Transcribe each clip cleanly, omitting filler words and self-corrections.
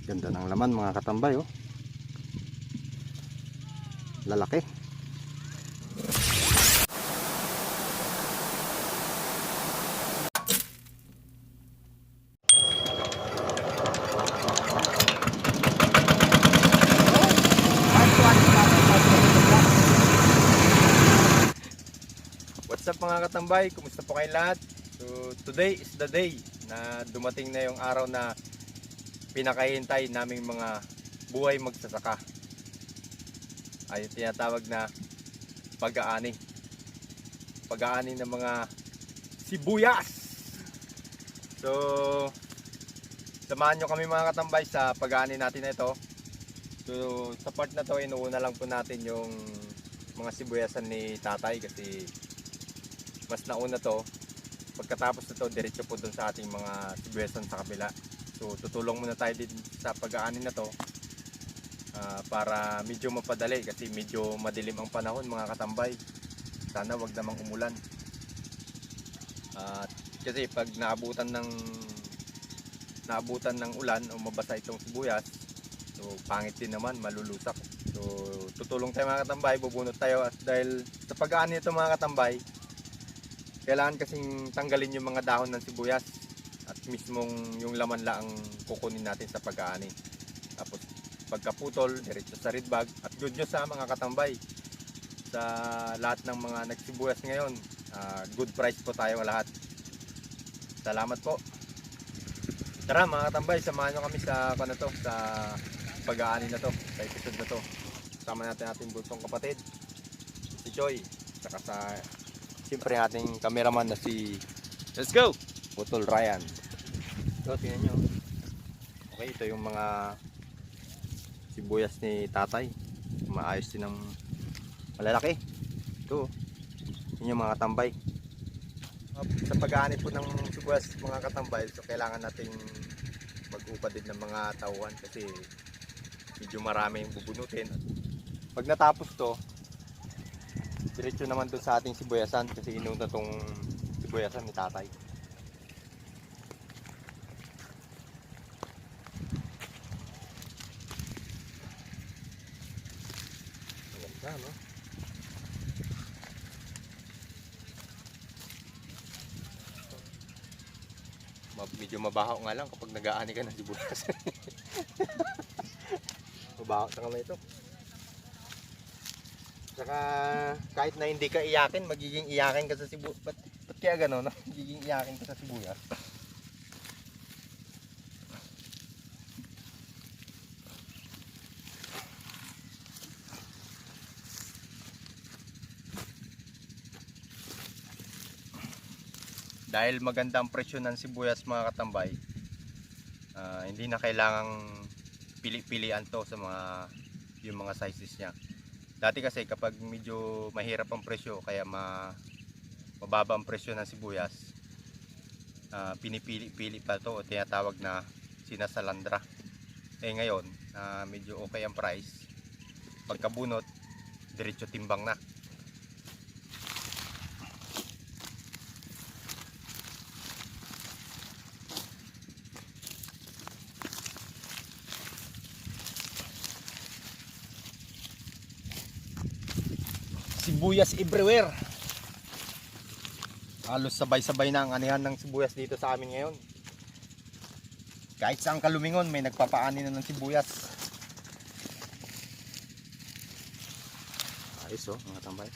Ganda ng laman mga katambay, oh. Lalaki. What's up mga katambay? Kumusta po kayong lahat? So today is the day na dumating na yung araw na pinakahintay naming mga buhay magsasaka. Ay tinatawag na pag-aani. Pag-aani ng mga sibuyas. So samahan nyo kami mga katambay sa pag-aani natin na ito. So sa part na to, inuuna lang po natin yung mga sibuyasan ni tatay kasi mas nauna to. Pagkatapos nito, diretso po dun sa ating mga sibuyasan sa kabila. So tutulong muna tayo din sa pag-aani na to para medyo mapadali kasi medyo madilim ang panahon mga katambay. Sana wag namang umulan. Kasi pag naabutan ng ulan o mabasa itong sibuyas, so pangit din naman, malulusak. So tutulong tayo mga katambay, bubunot tayo at dahil sa pag-aani nito mga katambay, kailangan kasing tanggalin yung mga dahon ng sibuyas at mismong yung laman lang ang kukunin natin sa pag-aani. Tapos pagkaputol, diretso sa red bag. At good news sa mga katambay, sa lahat ng mga nagsibuyas ngayon, good price po tayo lahat. Salamat po. Tara mga katambay, samahan nyo kami sa sa pag-aani na to, sa episode na to. Sama natin ating buntong kapatid, si Joy, saka sa siyempre ating cameraman na si Let's go! Putol Ryan. So tingnan nyo. Okay, ito yung mga sibuyas ni tatay. Maayos din ng malalaki. Ito. Yun yung mga tambay. Sa pag-aani po ng sibuyas mga katambay, so kailangan nating mag-upad din ng mga tauhan kasi medyo marami yung bubunutin. Pag natapos to, diretso naman doon sa ating sibuyasan kasi inuna tong sibuyasan ni tatay. Maganda, no? Medyo mabaho nga lang kapag nag-aani ka ng sibuyas. Mabaho sa kamay ito. Saka kahit na hindi ka iyakin, magiging iyakin ka sa sibuyas. Ba't kaya gano'n? No? Magiging iyakin ka sa sibuyas. Dahil maganda ang presyo ng sibuyas mga katambay, hindi na kailangang pili-pilian to sa yung mga sizes niya. Dati kasi kapag medyo mahirap ang presyo, kaya mababa ang presyo ng sibuyas, pinipili-pili pa to o tinatawag na sinasalandra. Ngayon medyo okay ang price, pagkabunot diretso timbang na. Sibuyas everywhere. Halos sabay-sabay na ang anihan ng sibuyas dito sa amin ngayon. Kahit saan ka lumingon, may nagpapaani na ng sibuyas. Ayos mga tambay.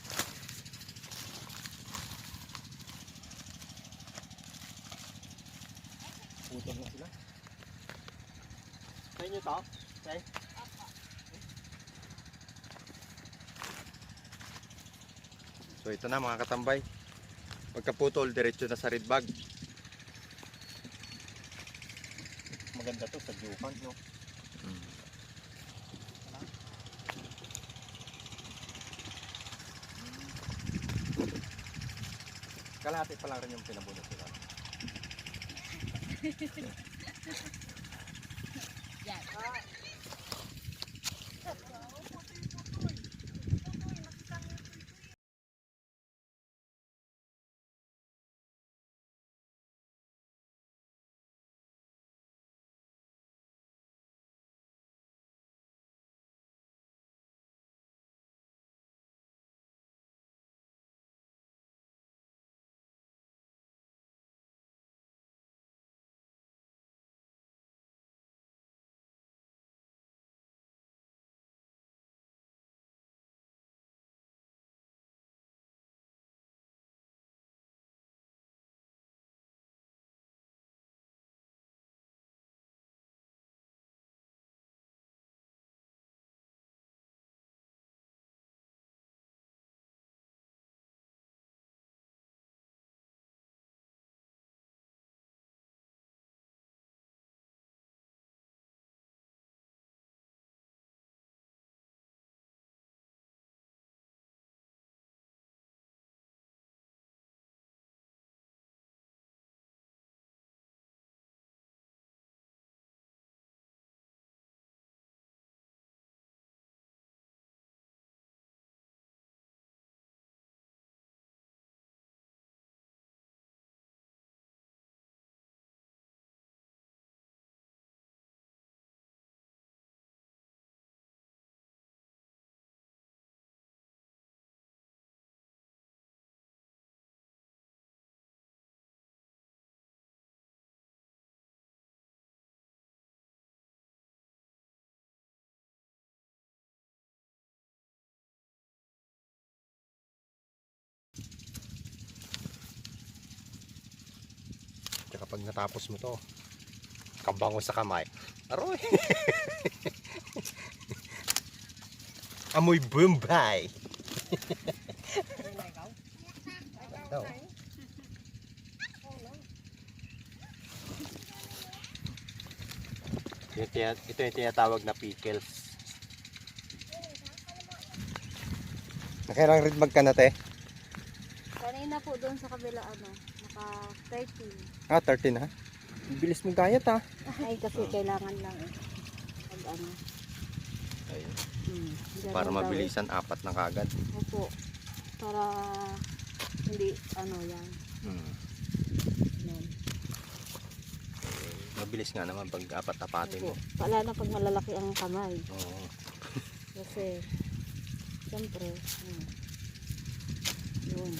Putol na sila. Sa inyo to? Okay. So ito na mga katambay. Pagkaputol, diretso na sa red bag. Maganda to sa jukan, no? Kalahati pa lang rin yung pinabunot nila. Yan. pag natapos mo to. Kabango sa kamay. Aroy! Amoy Bombay! Ito. Ito yung tinatawag na pickles. Nakailang red bag ka na, te? Kanina po doon sa kabila naka 13. Ah, 13 ha? Bilis mong gayat ha? Ay kasi kailangan lang pag Ayun. ganun Para daw mabilisan, 4 na kagad. Opo. Para hindi yan. Yan. Mabilis nga naman pag 4-apatin mo. Opo. Pala na pag malalaki ang kamay. Oo. Kasi siyempre yun.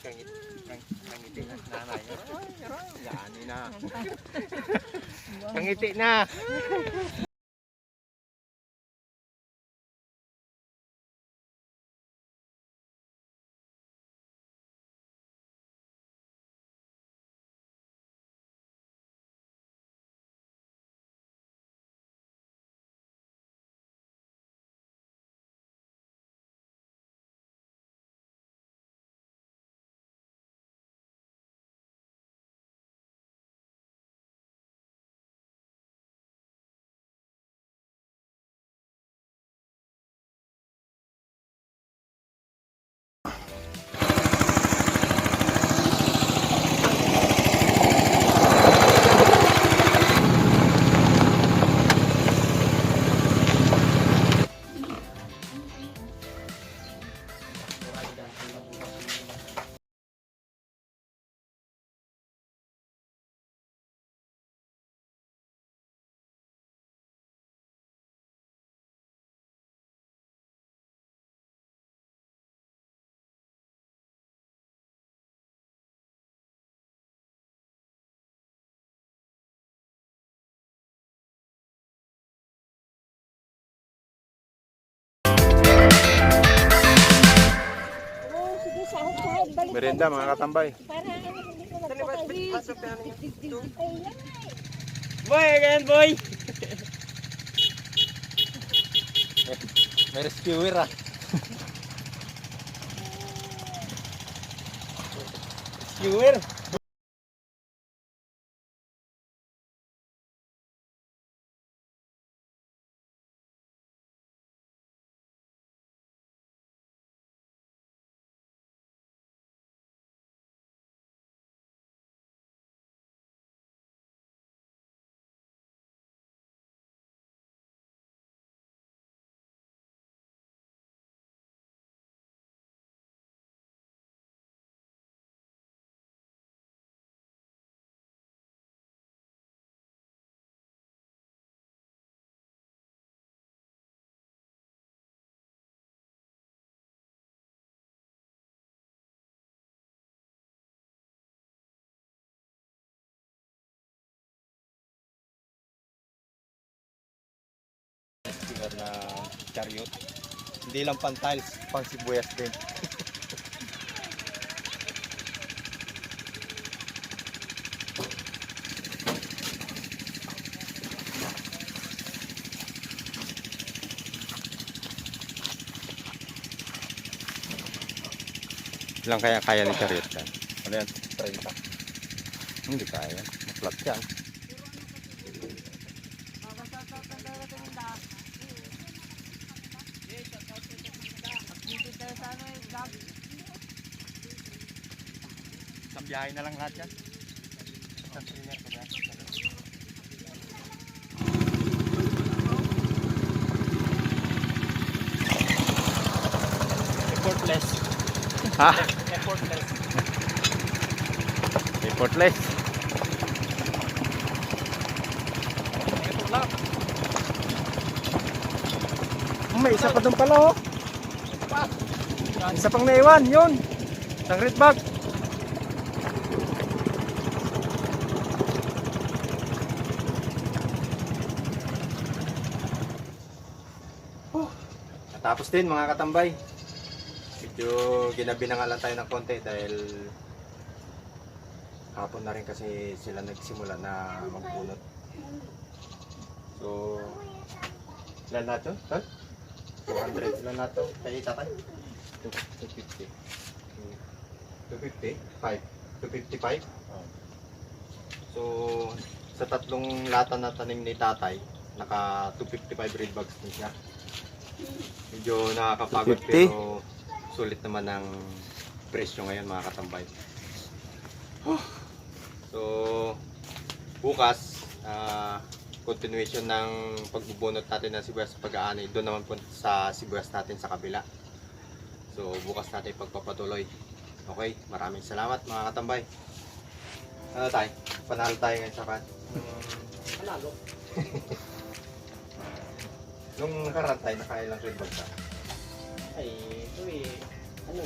Kangiti na, nanay. Gani na. Kangiti na. Merenda mga katambay. Boy, again, boy! May rescuer ah. Skewer! Na chariot. Hindi lang pang tiles, pang sibuyas din. Ilang kaya ni Chariot yan? Ano yan? 30. Hindi kaya. Flat yan. Isang biyahe na lang lahat yan. Effortless. Ha? Effortless. Effortless. Ito lang. May isa pa doon pala oh. Isa pang naiwan, yun. Isang red bag. Natapos din mga katambay. Medyo ginabi na nga lang tayo ng konti dahil hapon na rin kasi sila nagsimula na magbunot. So, ilan na ito? 200 ilan na ito? Kaya itatay? 250. 250? 5? 255? So, sa tatlong lata na tanim ni tatay, naka 255 red bags din siya. Medyo nakakapagod 250? pero sulit naman ang presyo ngayon mga katambay. So, bukas, continuation ng pagbubunot natin ng sibuyas sa pag-aani. Doon naman po sa sibuyas natin sa kabila. So, bukas natin pagpapatuloy. Okay, maraming salamat mga katambay. Ano tayo? Panalo tayo ngayon sa kan. Panalo. Nung nakaraan tayo, nakailang red bag ka? Ay, ito ano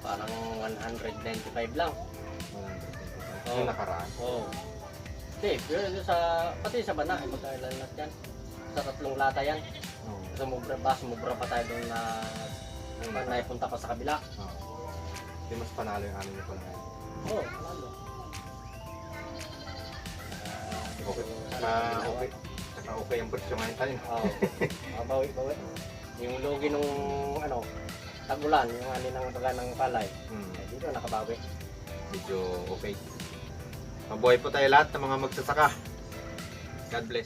parang 195 lang. 125. Oo. Nung nakaraan? Oo. Hindi, pero pati sa bana, magkailan lahat yan. Sa tatlong lata yan. Oo. Sumubra pa tayo doon na naipunta pa sa kabila. Hindi mas panalo yung amin nito ngayon. Oo, panalo. Okay. Okay. Saka okay ang presyo ngayon tayo. Oo. Bawi. Yung logi nung tag-ulan, yung ng baga ng palay. Eh, dito nakabawi. Medyo okay. Mabuhay po tayo lahat ng mga magsasaka. God bless.